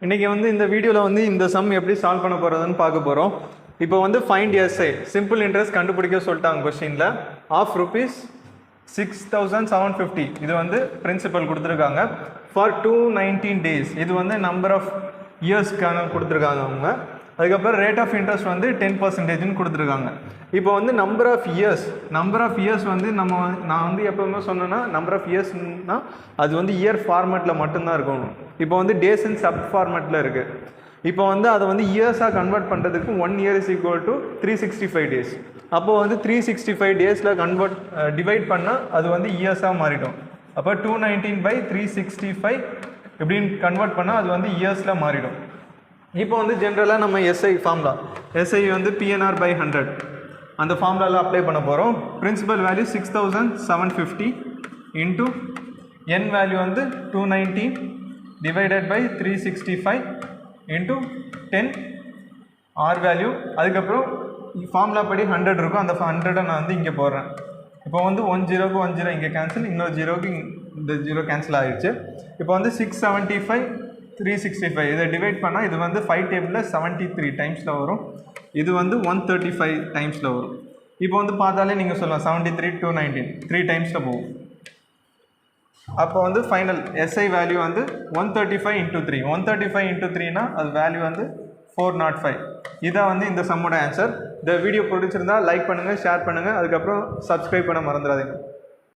இன்றைக்கி வந்து இந்த வீடியோவில் வந்து இந்த சம் எப்படி சால்வ் பண்ண போகிறதுன்னு பார்க்க போகிறோம். இப்போ வந்து ஃபைண்ட் எஸ்ஐ சிம்பிள் இன்ட்ரெஸ்ட் கண்டுபிடிக்க சொல்லிட்டாங்க கொஸ்டினில். ஆஃப் ருபீஸ் 6,750 இது வந்து பிரின்சிபல் கொடுத்துருக்காங்க. ஃபார் 219 days இது வந்து நம்பர் ஆஃப் இயர்ஸ்க்கான கொடுத்துருக்காங்க அவங்க. அதுக்கப்புறம் ரேட் ஆஃப் இன்ட்ரெஸ்ட் வந்து 10%ன்னு கொடுத்துருக்காங்க. இப்போ வந்து நம்பர் ஆஃப் இயர்ஸ் வந்து நான் வந்து எப்போவுமே சொன்னேன்னா நம்பர் ஆஃப் இயர்ஸ்னால் அது வந்து இயர் ஃபார்மேட்டில் மட்டும்தான் இருக்கணும். இப்போ வந்து டேஸ் அண்ட் சப் ஃபார்மேட்டில் இருக்குது. இப்போ வந்து அதை வந்து இயர்ஸாக கன்வெர்ட் பண்ணுறதுக்கு 1 year is equal to 365 days. அப்போது வந்து 365 days டிவைட் பண்ணால் அது வந்து இயர்ஸாக மாறிடும். அப்போ 219/365 இப்படின்னு கன்வெர்ட் பண்ணால் அது வந்து இயர்ஸில் மாறிடும். இப்போ வந்து ஜென்ரலாக நம்ம எஸ்ஐ வந்து PNR/100 அந்த ஃபார்முலாவில் அப்ளை பண்ண போகிறோம். Principal value 6,750 into N value வந்து 219 divided by 365 into 10 R value. அதுக்கப்புறம் ஃபார்முலா படி 100 இருக்கும். அந்த 100 நான் வந்து இங்கே போடுறேன். இப்போ வந்து 1 0க்கு 1 0 இங்கே கேன்சல், இன்னொரு 0க்கு இந்த 0 கேன்சல் ஆகிடுச்சு. இப்போ வந்து 675 365 இதை டிவைட் பண்ணால் இது வந்து 5 டேபிளில் 73 டைம்ஸில் வரும். இது வந்து 135 டைம்ஸில் வரும். இப்போ வந்து பார்த்தாலே நீங்கள் சொல்லலாம் 73 219 3 டைம்ஸில் போகும். அப்போ வந்து ஃபைனல் எஸ்ஐ வேல்யூ வந்து 135 × 3 135 × 3னா அது வேல்யூ வந்து 405. இதான் வந்து இந்த சம்மோட ஆன்சர். இந்த வீடியோ பிடிச்சிருந்தா லைக் பண்ணுங்கள், ஷேர் பண்ணுங்கள், அதுக்கப்புறம் சப்ஸ்கிரைப் பண்ண மறந்துடாதீங்க.